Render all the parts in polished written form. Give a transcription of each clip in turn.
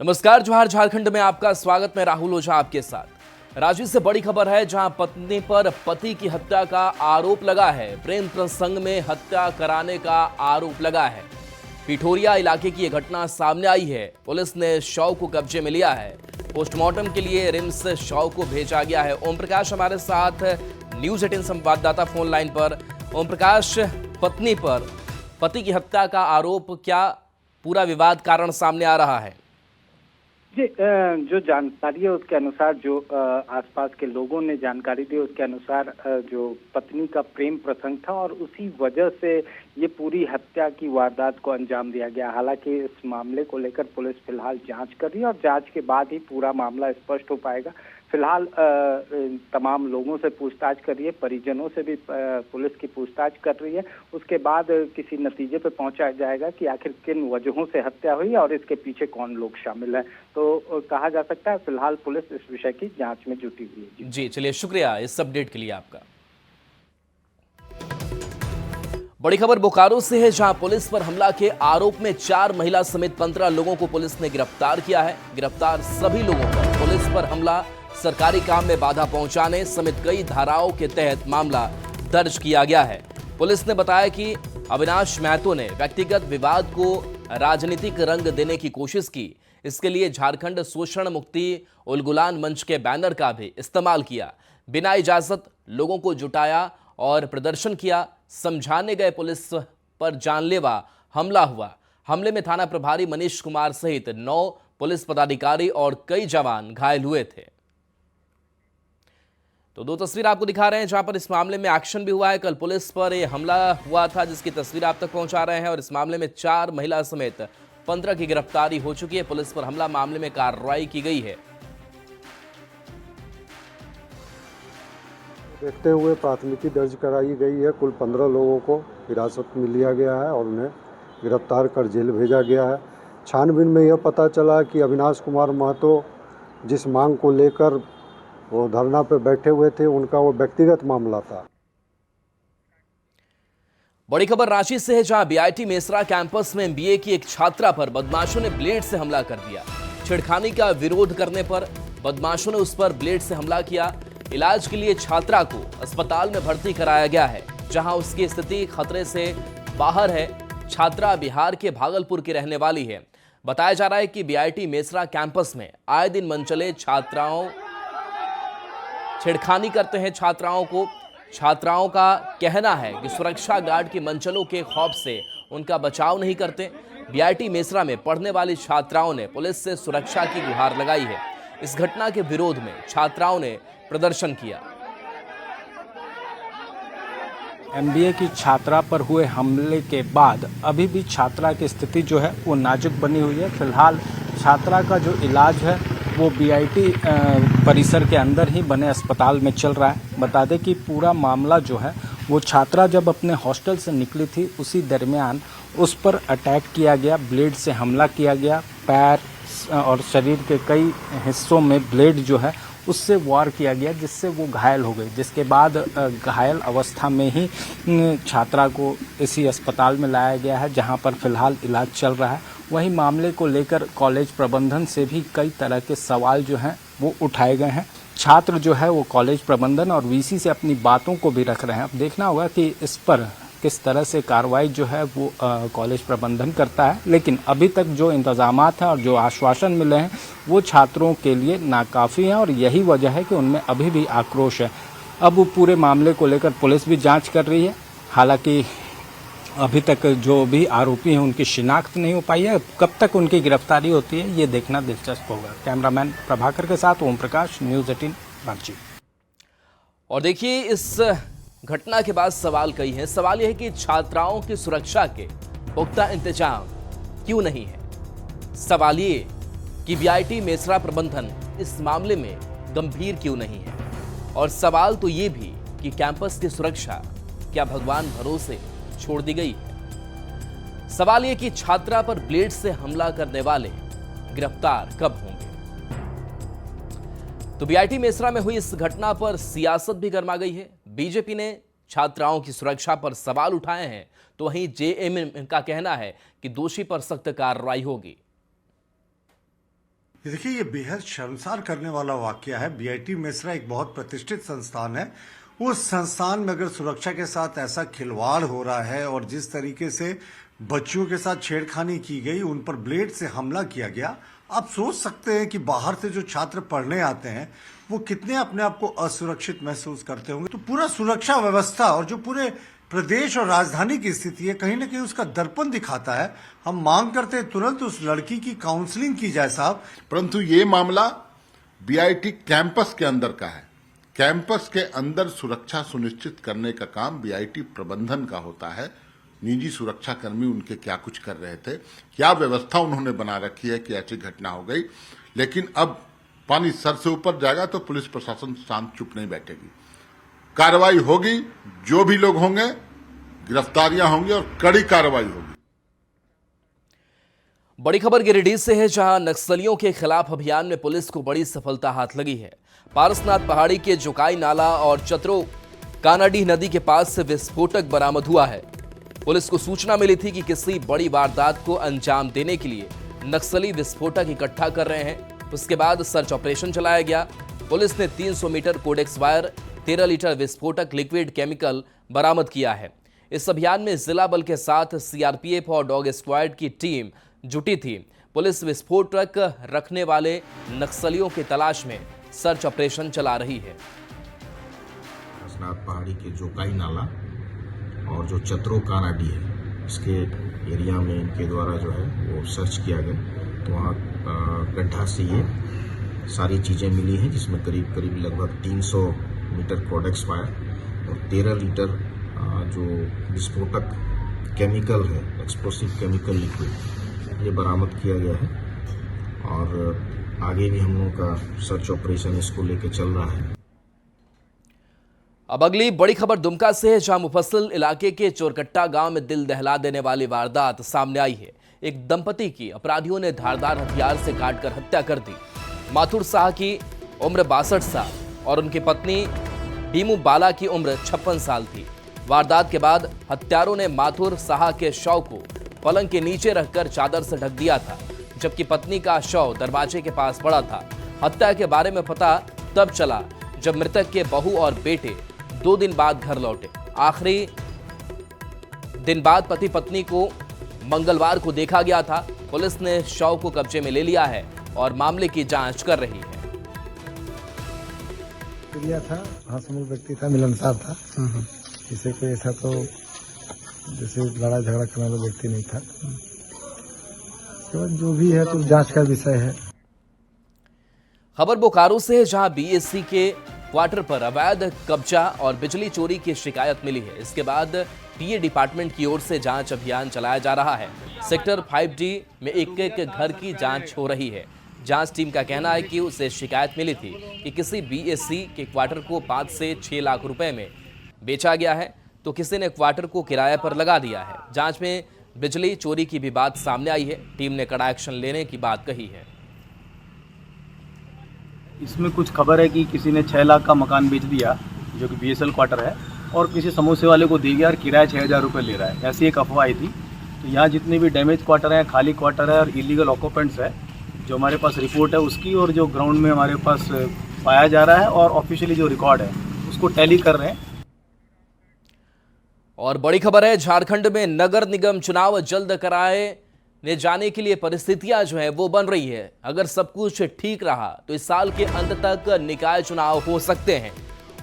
नमस्कार, जोहार झारखंड में आपका स्वागत। मैं राहुल ओझा आपके साथ। रांची से बड़ी खबर है, जहां पत्नी पर पति की हत्या का आरोप लगा है। प्रेम प्रसंग में हत्या कराने का आरोप लगा है। पिठोरिया इलाके की यह घटना सामने आई है। पुलिस ने शव को कब्जे में लिया है। पोस्टमार्टम के लिए रिम्स शव को भेजा गया है। ओम प्रकाश हमारे साथ न्यूज 18 संवाददाता फोन लाइन पर। ओम प्रकाश, पत्नी पर पति की हत्या का आरोप, क्या पूरा विवाद कारण सामने आ रहा है? जी, जो जानकारी है उसके अनुसार, जो आसपास के लोगों ने जानकारी दी उसके अनुसार, जो पत्नी का प्रेम प्रसंग था और उसी वजह से ये पूरी हत्या की वारदात को अंजाम दिया गया। हालांकि इस मामले को लेकर पुलिस फिलहाल जांच कर रही है और जांच के बाद ही पूरा मामला स्पष्ट हो पाएगा। फिलहाल तमाम लोगों से पूछताछ कर रही है, परिजनों से भी पुलिस की पूछताछ कर रही है। उसके बाद किसी नतीजे पर पहुंचा जाएगा कि आखिर किन वजहों से हत्या हुई और इसके पीछे कौन लोग शामिल हैं। तो कहा जा सकता है फिलहाल पुलिस इस विषय की जांच में जुटी हुई है। जी, चलिए, शुक्रिया इस अपडेट के लिए आपका। बड़ी खबर बोकारो से है, जहां पुलिस पर हमला के आरोप में 4 महिला समेत 15 लोगों को पुलिस ने गिरफ्तार किया है। गिरफ्तार सभी लोगों पर पुलिस पर हमला, सरकारी काम में बाधा पहुंचाने समेत कई धाराओं के तहत मामला दर्ज किया गया है। पुलिस ने बताया कि अविनाश महतो ने व्यक्तिगत विवाद को राजनीतिक रंग देने की कोशिश की। इसके लिए झारखंड शोषण मुक्ति उलगुलान मंच के बैनर का भी इस्तेमाल किया। बिना इजाजत लोगों को जुटाया और प्रदर्शन किया। समझाने गए पुलिस पर जानलेवा हमला हुआ। हमले में थाना प्रभारी मनीष कुमार सहित 9 पुलिस पदाधिकारी और कई जवान घायल हुए थे। तो 2 तस्वीर आपको दिखा रहे हैं, जहां पर इस मामले में एक्शन भी हुआ है। कल पुलिस पर यह हमला हुआ था, जिसकी तस्वीर आप तक पहुंचा रहे हैं। और इस मामले में 4 महिला समेत 15 की गिरफ्तारी हो चुकी है। पुलिस पर हमला मामले में कार्रवाई की गई है। देखते हुए प्राथमिकी दर्ज कराई गई है। कुल 15 लोगों को हिरासत में लिया गया है और उन्हें गिरफ्तार कर जेल भेजा गया है। छानबीन में यह पता चला कि अविनाश कुमार महतो जिस मांग को लेकर वो धरना पर बैठे हुए थे, उनका वो व्यक्तिगत मामला था। बड़ी खबर रांची से है, जहां बीआईटी मेसरा कैंपस में एमबीए की एक छात्रा पर बदमाशों ने ब्लेड से हमला कर दिया। छेड़खानी का विरोध करने पर बदमाशों ने उस पर ब्लेड से हमला किया। इलाज के लिए छात्रा को अस्पताल में भर्ती कराया गया है, जहां उसकी स्थिति खतरे से बाहर है। छात्रा बिहार के भागलपुर की रहने वाली है। बताया जा रहा है कि बीआईटी मेसरा कैंपस में आए दिन मनचले छात्राओं छेड़खानी करते हैं छात्राओं को। छात्राओं का कहना है कि सुरक्षा गार्ड के मनचलों के खौफ से उनका बचाव नहीं करते। बीआईटी मेसरा में पढ़ने वाली छात्राओं ने पुलिस से सुरक्षा की गुहार लगाई है। इस घटना के विरोध में छात्राओं ने प्रदर्शन किया। एमबीए की छात्रा पर हुए हमले के बाद अभी भी छात्रा की स्थिति जो है वो नाजुक बनी हुई है। फिलहाल छात्रा का जो इलाज है वो बीआईटी परिसर के अंदर ही बने अस्पताल में चल रहा है। बता दें कि पूरा मामला जो है वो छात्रा जब अपने हॉस्टल से निकली थी, उसी दरमियान उस पर अटैक किया गया, ब्लेड से हमला किया गया। पैर और शरीर के कई हिस्सों में ब्लेड जो है उससे वार किया गया, जिससे वो घायल हो गई। जिसके बाद घायल अवस्था में ही छात्रा को इसी अस्पताल में लाया गया है, जहां पर फिलहाल इलाज चल रहा है। वहीं मामले को लेकर कॉलेज प्रबंधन से भी कई तरह के सवाल जो हैं वो उठाए गए हैं। छात्र जो है वो कॉलेज प्रबंधन और वीसी से अपनी बातों को भी रख रहे हैं। अब देखना होगा कि इस पर किस तरह से कार्रवाई जो है वो कॉलेज प्रबंधन करता है। लेकिन अभी तक जो इंतजामात हैं और जो आश्वासन मिले हैं वो छात्रों के लिए नाकाफ़ी हैं और यही वजह है कि उनमें अभी भी आक्रोश है। अब वो पूरे मामले को लेकर पुलिस भी जांच कर रही है। हालांकि अभी तक जो भी आरोपी हैं उनकी शिनाख्त नहीं हो पाई है। कब तक उनकी गिरफ्तारी होती है ये देखना दिलचस्प होगा। कैमरामैन प्रभाकर के साथ ओम प्रकाश, न्यूज़ 18 रांची। और देखिए, इस घटना के बाद सवाल कई हैं। सवाल यह है कि छात्राओं की सुरक्षा के पुख्ता इंतजाम क्यों नहीं है। सवाल ये कि बीआईटी मेसरा प्रबंधन इस मामले में गंभीर क्यों नहीं है। और सवाल तो ये भी कि कैंपस की सुरक्षा क्या भगवान भरोसे छोड़ दी गई है। सवाल यह कि छात्रा पर ब्लेड से हमला करने वाले गिरफ्तार कब होंगे। तो बीआईटी मेसरा में हुई इस घटना पर सियासत भी गर्मा गई है। बीजेपी ने छात्राओं की सुरक्षा पर सवाल उठाए हैं, तो वहीं जेएमएम का कहना है कि दोषी पर सख्त कार्रवाई होगी। देखिए, ये बेहद शर्मसार करने वाला वाकया है। बीआईटी मेसरा एक बहुत प्रतिष्ठित संस्थान है। उस संस्थान में अगर सुरक्षा के साथ ऐसा खिलवाड़ हो रहा है और जिस तरीके से बच्चियों के साथ छेड़खानी की गई, उन पर ब्लेड से हमला किया गया, आप सोच सकते हैं कि बाहर से जो छात्र पढ़ने आते हैं वो कितने अपने आप को असुरक्षित महसूस करते होंगे। तो पूरा सुरक्षा व्यवस्था और जो पूरे प्रदेश और राजधानी की स्थिति है, कहीं ना कहीं उसका दर्पण दिखाता है। हम मांग करते हैं तुरंत उस लड़की की काउंसलिंग की जाए साहब। परंतु ये मामला बीआईटी कैंपस के अंदर का है। कैंपस के अंदर सुरक्षा सुनिश्चित करने का काम बीआईटी प्रबंधन का होता है। निजी सुरक्षा कर्मी उनके क्या कुछ कर रहे थे, क्या व्यवस्था उन्होंने बना रखी है कि ऐसी घटना हो गई। लेकिन अब पानी सर से ऊपर जाएगा तो पुलिस प्रशासन शांत चुप नहीं बैठेगी। कार्रवाई होगी, जो भी लोग होंगे गिरफ्तारियां होंगी और कड़ी कार्रवाई होगी। बड़ी खबर गिरिडीह से है, जहां नक्सलियों के खिलाफ अभियान में पुलिस को बड़ी सफलता हाथ लगी है। पारसनाथ पहाड़ी के जोकाई नाला और चतरो कानाडीह नदी के पास से विस्फोटक बरामद हुआ है। पुलिस को सूचना मिली थी कि किसी बड़ी वारदात को अंजाम देने के लिए नक्सली विस्फोटक इकट्ठा कर रहे हैं। उसके बाद सर्च ऑपरेशन चलाया गया। पुलिस ने 300 मीटर कोडेक्स वायर, 13 लीटर विस्फोटक लिक्विड केमिकल बरामद किया है। इस अभियान में जिला बल के साथ सीआरपीएफ और डॉग स्क्वाड की टीम जुटी थी। पुलिस विस्फोटक रखने वाले नक्सलियों की तलाश में सर्च ऑपरेशन चला रही है। पारसनाथ पहाड़ी के जोकाई नाला और जो चतरो कानाडी है, इसके एरिया में इनके द्वारा जो है वो सर्च किया गया, तो वहाँ गड्ढा से ये सारी चीज़ें मिली हैं, जिसमें करीब करीब लगभग 300 मीटर कोडेक्स वायर और 13 लीटर जो विस्फोटक केमिकल है, एक्सप्लोसिव केमिकल लिक्विड, ये बरामद किया गया है। और आगे भी हम लोगों का सर्च ऑपरेशन इसको लेके चल रहा है। अब अगली बड़ी खबर दुमका से है, जहां मुफस्सिल इलाके के चोरकट्टा गांव में दिल दहला देने वाली वारदात सामने आई है। एक दंपति की अपराधियों ने धारदार हथियार से काटकर हत्या कर दी। माथुर शाह की उम्र 62 साल और उनकी पत्नी भीमू बाला की उम्र 56 साल थी। वारदात के बाद हत्यारों ने माथुर शाह के शव को पलंग के नीचे रखकर चादर से ढक दिया था, जबकि पत्नी का शव दरवाजे के पास पड़ा था। हत्या के बारे में पता तब चला जब मृतक के बहू और बेटे 2 दिन बाद घर लौटे। आखिरी दिन बाद पति पत्नी को मंगलवार को देखा गया था। पुलिस ने शव को कब्जे में ले लिया है और मामले की जांच कर रही है। प्रिया था, हंसमुख व्यक्ति था, मिलनसार था। इसे कोई ऐसा तो जैसे लड़ाई झगड़ा करने वाला व्यक्ति नहीं था। केवल जो भी है तो जांच का विषय है। खबर बोकारो से है, जहां बीएससी के क्वार्टर पर अवैध कब्जा और बिजली चोरी की शिकायत मिली है। इसके बाद टीए डिपार्टमेंट की ओर से जांच अभियान चलाया जा रहा है। सेक्टर 5D में एक घर की जांच हो रही है। जांच टीम का कहना है कि उसे शिकायत मिली थी कि किसी बीएससी के क्वार्टर को 5 से 6 लाख रुपए में बेचा गया है, तो किसी ने क्वार्टर को किराए पर लगा दिया है। जांच में बिजली चोरी की भी बात सामने आई है। टीम ने कड़ा एक्शन लेने की बात कही है। इसमें कुछ खबर है कि किसी ने 6 लाख का मकान बेच दिया, जो कि बीएसएल क्वार्टर है, और किसी समोसे वाले को दे गया और किराया 6,000 रुपये ले रहा है। ऐसी एक अफवाह आई थी। तो यहाँ जितने भी डैमेज क्वार्टर हैं, खाली क्वार्टर है और इलीगल ऑक्यूपेंट्स है, जो हमारे पास रिपोर्ट है उसकी, और जो ग्राउंड में हमारे पास पाया जा रहा है और ऑफिशियली जो रिकॉर्ड है उसको टैली कर रहे हैं। और बड़ी खबर है, झारखंड में नगर निगम चुनाव जल्द कराने जाने के लिए परिस्थितियां जो है वो बन रही है। अगर सब कुछ ठीक रहा तो इस साल के अंत तक निकाय चुनाव हो सकते हैं।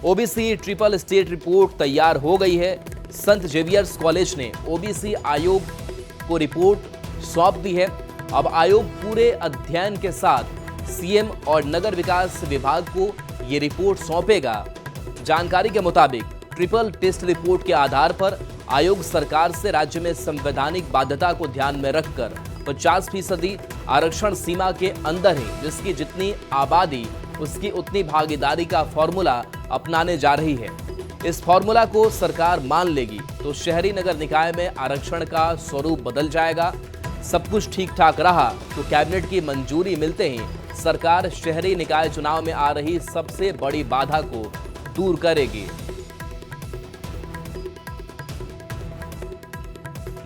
ओबीसी ट्रिपल स्टेट रिपोर्ट तैयार हो गई है। संत जेवियर्स कॉलेज ने ओबीसी आयोग को रिपोर्ट सौंप दी है। अब आयोग पूरे अध्ययन के साथ सीएम और नगर विकास विभाग को ये रिपोर्ट सौंपेगा। जानकारी के मुताबिक ट्रिपल टेस्ट रिपोर्ट के आधार पर आयोग सरकार से राज्य में संवैधानिक बाध्यता को ध्यान में रखकर 50% आरक्षण सीमा के अंदर ही जिसकी जितनी आबादी उसकी उतनी भागीदारी का फॉर्मूला अपनाने जा रही है। इस फॉर्मूला को सरकार मान लेगी तो शहरी नगर निकाय में आरक्षण का स्वरूप बदल जाएगा। सब कुछ ठीक ठाक रहा तो कैबिनेट की मंजूरी मिलते ही सरकार शहरी निकाय चुनाव में आ रही सबसे बड़ी बाधा को दूर करेगी।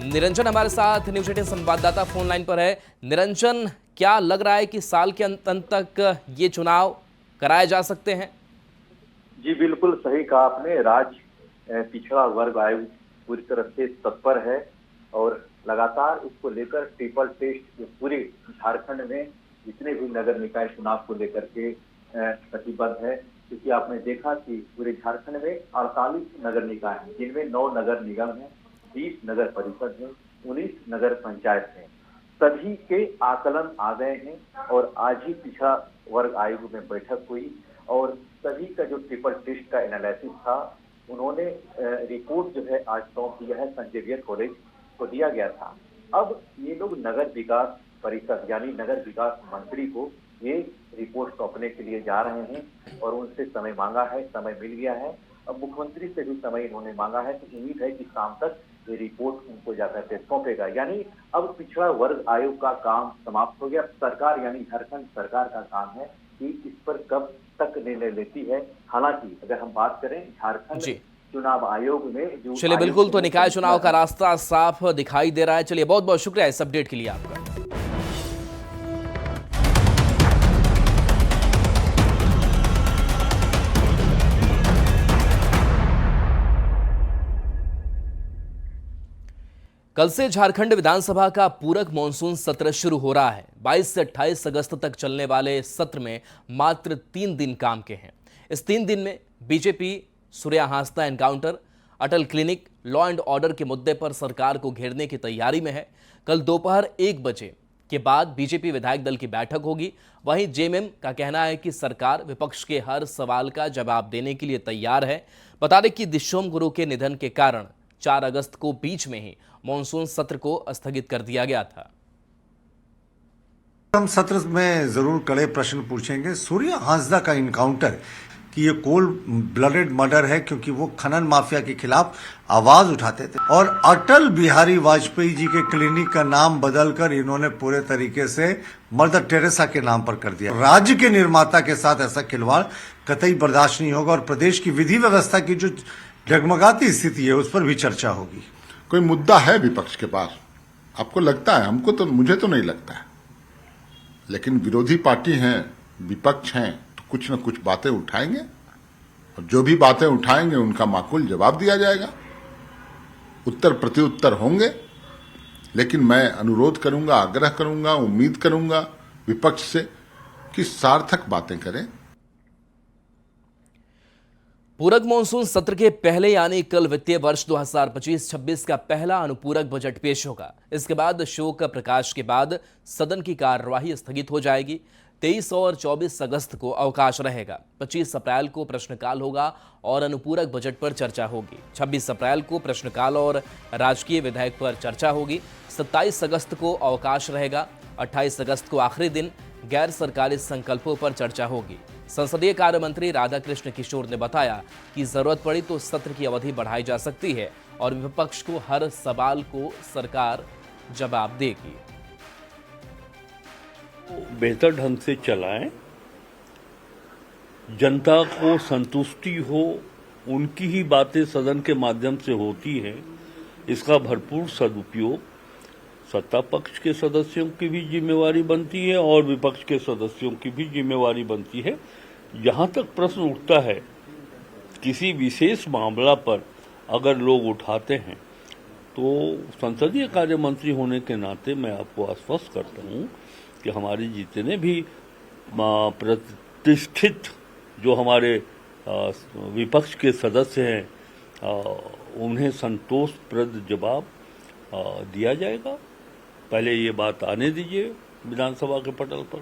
निरंजन हमारे साथ न्यूज 18 संवाददाता फोन लाइन पर है। निरंजन, क्या लग रहा है कि साल के अंत तक ये चुनाव कराए जा सकते हैं? जी बिल्कुल सही कहा आपने। राज्य पिछड़ा वर्ग आयोग पूरी तरह से तत्पर है और लगातार उसको लेकर ट्रिपल टेस्ट जो पूरे झारखंड में जितने भी नगर निकाय चुनाव को लेकर के प्रतिबद्ध है, क्योंकि आपने देखा कि पूरे झारखंड में 48 नगर निकाय हैं, जिनमें 9 नगर निगम हैं, 20 नगर परिषद हैं, 19 नगर पंचायत हैं। सभी के आकलन आ गए हैं और आज ही पिछड़ा वर्ग आयोग में बैठक हुई और सभी का जो ट्रिपल टेस्ट का एनालिसिस था, उन्होंने रिपोर्ट जो है आज सौंप दिया है। संत जेवियर कॉलेज को दिया गया था। अब ये लोग नगर विकास परिषद यानी नगर विकास मंत्री को ये रिपोर्ट सौंपने के लिए जा रहे हैं और उनसे समय मांगा है, समय मिल गया है। अब मुख्यमंत्री से भी समय इन्होंने मांगा है, तो उम्मीद है कि शाम तक ये रिपोर्ट उनको जाकर के सौंपेगा। यानी अब पिछड़ा वर्ग आयोग का काम समाप्त हो गया। सरकार यानी झारखंड सरकार का काम है कि इस पर कब तक निर्णय लेती है। हालांकि अगर हम बात करें झारखंड चुनाव आयोग में जो चलिए बिल्कुल, तो निकाय चुनाव का रास्ता साफ दिखाई दे रहा है। चलिए बहुत बहुत शुक्रिया इस अपडेट के लिए आपका। कल से झारखंड विधानसभा का पूरक मॉनसून सत्र शुरू हो रहा है। 22 से 28 अगस्त तक चलने वाले सत्र में मात्र 3 दिन काम के हैं। इस 3 दिन में BJP Surya Hansda encounter, Atal clinic, law and order के मुद्दे पर सरकार को घेरने की तैयारी में है। कल दोपहर 1 बजे के बाद बीजेपी विधायक दल की बैठक होगी। वहीं जेएमएम का कहना है कि सरकार विपक्ष के हर सवाल का जवाब देने के लिए तैयार है। बता दें कि दिशोम गुरु के निधन के कारण 4 अगस्त को बीच में ही मॉनसून सत्र को स्थगित कर दिया गया था। हम सत्र में जरूर कड़े प्रश्न पूछेंगे। सूर्या हांसदा का इनकाउंटर कि ये कोल्ड ब्लडेड मर्डर है, क्योंकि वो खनन माफिया के खिलाफ आवाज उठाते थे। और अटल बिहारी वाजपेयी जी के क्लिनिक का नाम बदलकर इन्होंने पूरे तरीके से मदर टेरेसा के नाम पर कर दिया। राज्य के निर्माता के साथ ऐसा खिलवाड़ कतई बर्दाश्त नहीं होगा और प्रदेश की विधि व्यवस्था की जो डगमगाती स्थिति है उस पर भी चर्चा होगी। कोई मुद्दा है विपक्ष के पास? आपको लगता है? हमको तो, मुझे तो नहीं लगता है। लेकिन विरोधी पार्टी हैं, विपक्ष हैं, तो कुछ न कुछ बातें उठाएंगे और जो भी बातें उठाएंगे उनका माकूल जवाब दिया जाएगा। उत्तर प्रत्युत्तर होंगे। लेकिन मैं अनुरोध करूंगा, आग्रह करूंगा, उम्मीद करूंगा विपक्ष से कि सार्थक बातें करें। पूरक मॉनसून सत्र के पहले यानी कल वित्तीय वर्ष 2025-26 का पहला अनुपूरक बजट पेश होगा। इसके बाद शोक प्रकाश के बाद सदन की कार्यवाही स्थगित हो जाएगी। 23 और 24 अगस्त को अवकाश रहेगा। 25 अप्रैल को प्रश्नकाल होगा और अनुपूरक बजट पर चर्चा होगी। 26 अप्रैल को प्रश्नकाल और राजकीय विधेयक पर चर्चा होगी। 27 अगस्त को अवकाश रहेगा। 28 अगस्त को आखिरी दिन गैर सरकारी संकल्पों पर चर्चा होगी। संसदीय कार्य मंत्री राधाकृष्ण किशोर ने बताया कि जरूरत पड़ी तो सत्र की अवधि बढ़ाई जा सकती है और विपक्ष को हर सवाल को सरकार जवाब देगी। बेहतर ढंग से चलाएं, जनता को संतुष्टि हो, उनकी ही बातें सदन के माध्यम से होती है, इसका भरपूर सदुपयोग सत्ता पक्ष के सदस्यों की भी जिम्मेवारी बनती है और विपक्ष के सदस्यों की भी जिम्मेवारी बनती है। जहां तक प्रश्न उठता है किसी विशेष मामला पर अगर लोग उठाते हैं तो संसदीय कार्य मंत्री होने के नाते मैं आपको आश्वस्त करता हूं कि हमारे जितने भी प्रतिष्ठित जो हमारे विपक्ष के सदस्य हैं उन्हें संतोषप्रद जवाब दिया जाएगा। पहले ये बात आने दीजिए विधानसभा के पटल पर।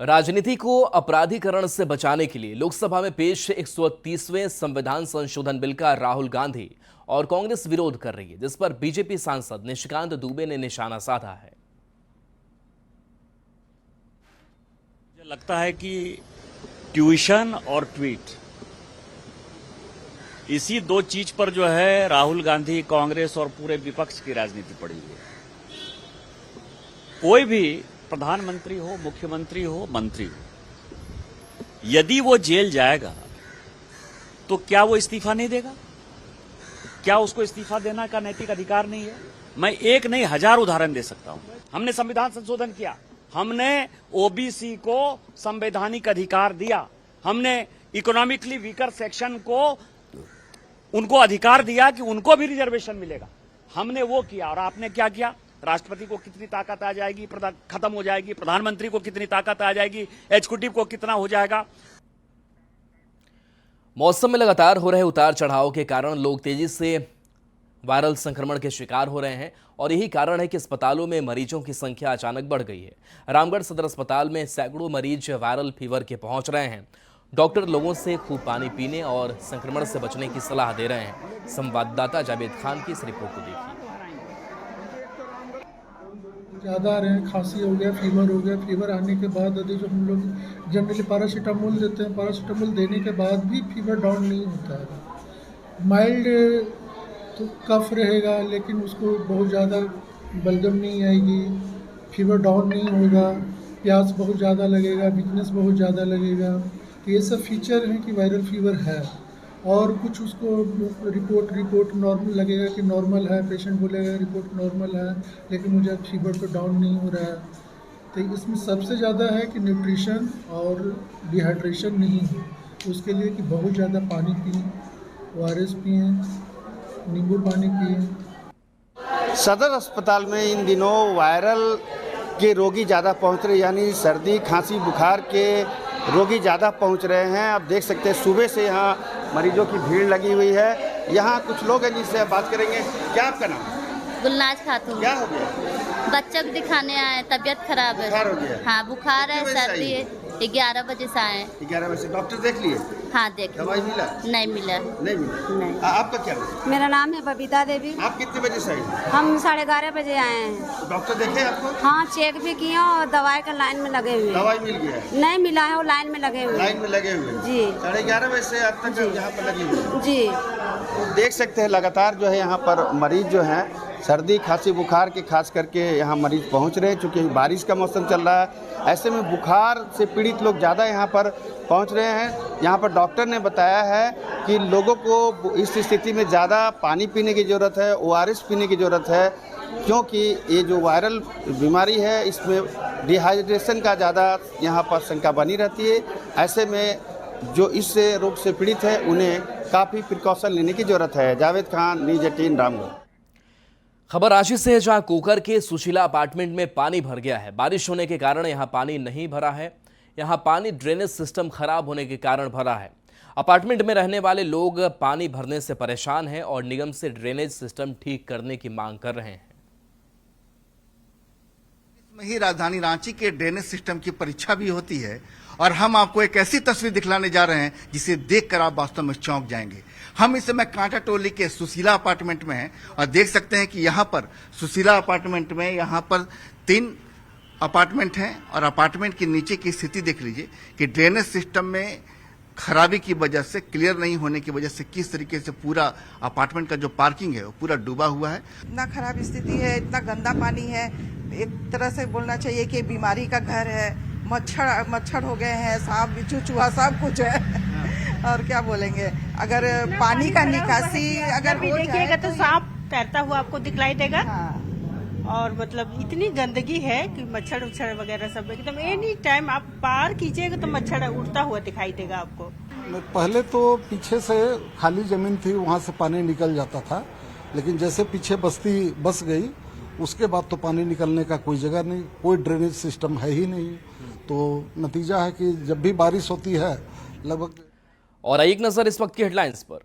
राजनीति को अपराधीकरण से बचाने के लिए लोकसभा में पेश 130वें संविधान संशोधन बिल का राहुल गांधी और कांग्रेस विरोध कर रही है, जिस पर बीजेपी सांसद निशिकांत दुबे ने निशाना साधा है। मुझे लगता है कि ट्यूशन और ट्वीट, इसी दो चीज पर जो है राहुल गांधी, कांग्रेस और पूरे विपक्ष की राजनीति पड़ी हुई है। कोई भी प्रधानमंत्री हो, मुख्यमंत्री हो, मंत्री हो, यदि वो जेल जाएगा तो क्या वो इस्तीफा नहीं देगा? क्या उसको इस्तीफा देना का नैतिक अधिकार नहीं है? मैं एक नहीं 1000 उदाहरण दे सकता हूं। हमने संविधान संशोधन किया, हमने ओबीसी को संवैधानिक अधिकार दिया, हमने इकोनॉमिकली वीकर सेक्शन को उनको अधिकार दिया कि उनको भी रिजर्वेशन मिलेगा। हमने वो किया। और आपने क्या किया? राष्ट्रपति को कितनी ताकत आ जाएगी, खत्म हो जाएगी, प्रधानमंत्री को कितनी ताकत आ जाएगी, एग्जीक्यूटिव को कितना हो जाएगा। मौसम में लगातार हो रहे उतार चढ़ाव के कारण लोग तेजी से वायरल संक्रमण के शिकार हो रहे हैं और यही कारण है कि अस्पतालों में मरीजों की संख्या अचानक बढ़ गई है। रामगढ़ सदर अस्पताल में सैकड़ों मरीज वायरल फीवर के पहुंच रहे हैं। डॉक्टर लोगों से खूब पानी पीने और संक्रमण से बचने की सलाह दे रहे हैं। संवाददाता जावेद खान की इस रिपोर्ट को देखिए। ज़्यादा आ रहे हैं, खांसी हो गया, फीवर हो गया। फीवर आने के बाद यदि जो हम लोग जनरली पैरासीटामोल देते हैं, पैरासीटामोल देने के बाद भी फीवर डाउन नहीं होता है। माइल्ड तो कफ रहेगा, लेकिन उसको बहुत ज़्यादा बलगम नहीं आएगी, फीवर डाउन नहीं होगा, प्यास बहुत ज़्यादा लगेगा, वीकनेस बहुत ज़्यादा लगेगा। तो ये सब फीचर हैं कि वायरल फीवर है। और कुछ उसको रिपोर्ट नॉर्मल लगेगा कि नॉर्मल है, पेशेंट बोलेगा रिपोर्ट नॉर्मल है, लेकिन मुझे फीवर तो डाउन नहीं हो रहा है। तो इसमें सबसे ज़्यादा है कि न्यूट्रिशन और डिहाइड्रेशन नहीं है। उसके लिए कि बहुत ज़्यादा पानी पिएं, ORS पिएं, नींबू पानी पिएं। सदर अस्पताल में इन दिनों वायरल के रोगी ज़्यादा पहुंच रहे, यानी सर्दी खांसी बुखार के रोगी ज़्यादा पहुंच रहे हैं। आप देख सकते हैं सुबह से यहाँ मरीजों की भीड़ लगी हुई है। यहाँ कुछ लोग हैं जिनसे आप बात करेंगे। क्या आपका नाम? गुलनाज खातून। क्या हो गया? बच्चा को दिखाने आए, तबीयत खराब है। बुखार हो गया? हाँ, बुखार है, सर्दी है। 11 बजे से आए। 11 बजे से डॉक्टर देख लिए? हाँ, देख। दवाई मिला? नहीं मिला। नहीं मिला? नहीं। आपका क्या नाम? मेरा नाम है बबीता देवी। आप कितने बजे से आई? हम 11:30 बजे आए हैं। डॉक्टर देखे आपको? हाँ, चेक भी किए और दवाई का लाइन में लगे हुए। दवाई मिल गया है? नहीं मिला है, वो लाइन में लगे हुए। लाइन में लगे हुए जी। 11:30 बजे से अब तक यहाँ पर लगी हुई जी। तो देख सकते हैं लगातार जो है यहाँ पर मरीज जो हैं सर्दी खांसी बुखार के खास करके यहाँ मरीज पहुँच रहे हैं। चूँकि बारिश का मौसम चल रहा है, ऐसे में बुखार से पीड़ित लोग ज़्यादा यहाँ पर पहुँच रहे हैं। यहाँ पर डॉक्टर ने बताया है कि लोगों को इस स्थिति में ज़्यादा पानी पीने की ज़रूरत है, ORS पीने की ज़रूरत है, क्योंकि ये जो वायरल बीमारी है इसमें डिहाइड्रेशन का ज़्यादा यहाँ पर शंका बनी रहती है। ऐसे में जो इस रोग से पीड़ित है उन्हें काफ़ी प्रिकॉशन लेने की ज़रूरत है। जावेद खान, न्यूज़ 18 रामगढ़। खबर रांची से है, जहां कोकर के सुशीला अपार्टमेंट में पानी भर गया है। बारिश होने के कारण यहां पानी नहीं भरा है। यहां पानी ड्रेनेज सिस्टम खराब होने के कारण भरा है। अपार्टमेंट में रहने वाले लोग पानी भरने से परेशान हैं और निगम से ड्रेनेज सिस्टम ठीक करने की मांग कर रहे हैं। इसमें ही राजधानी रांची के ड्रेनेज सिस्टम की परीक्षा भी होती है और हम आपको एक ऐसी तस्वीर दिखलाने जा रहे हैं जिसे देखकर आप वास्तव में चौंक जाएंगे। हम इस समय कांटा टोली के सुशीला अपार्टमेंट में हैं और देख सकते हैं कि यहाँ पर सुशीला अपार्टमेंट में यहाँ पर 3 अपार्टमेंट हैं और अपार्टमेंट के नीचे की स्थिति देख लीजिए कि ड्रेनेज सिस्टम में खराबी की वजह से, क्लियर नहीं होने की वजह से किस तरीके से पूरा अपार्टमेंट का जो पार्किंग है वो पूरा डूबा हुआ है। इतना खराब स्थिति है, इतना गंदा पानी है, एक तरह से बोलना चाहिए कि बीमारी का घर है। मच्छर हो गए हैं, सांप बिच्छू चूहा सब कुछ है और क्या बोलेंगे। अगर पानी का निकासी अगर भी देखिएगा तो सांप तैरता हुआ आपको दिखलाई देगा। और मतलब इतनी गंदगी है कि मच्छर उच्छर वगैरह सब एकदम एनी टाइम आप पार कीजिएगा तो मच्छर उड़ता हुआ दिखाई देगा आपको। पहले तो पीछे से खाली जमीन थी, वहाँ से पानी निकल जाता था, लेकिन जैसे पीछे बस्ती बस गई उसके बाद तो पानी निकलने का कोई जगह नहीं, कोई ड्रेनेज सिस्टम है ही नहीं। तो नतीजा है कि जब भी बारिश होती है लगभग। और एक नजर इस वक्त की हेडलाइंस पर।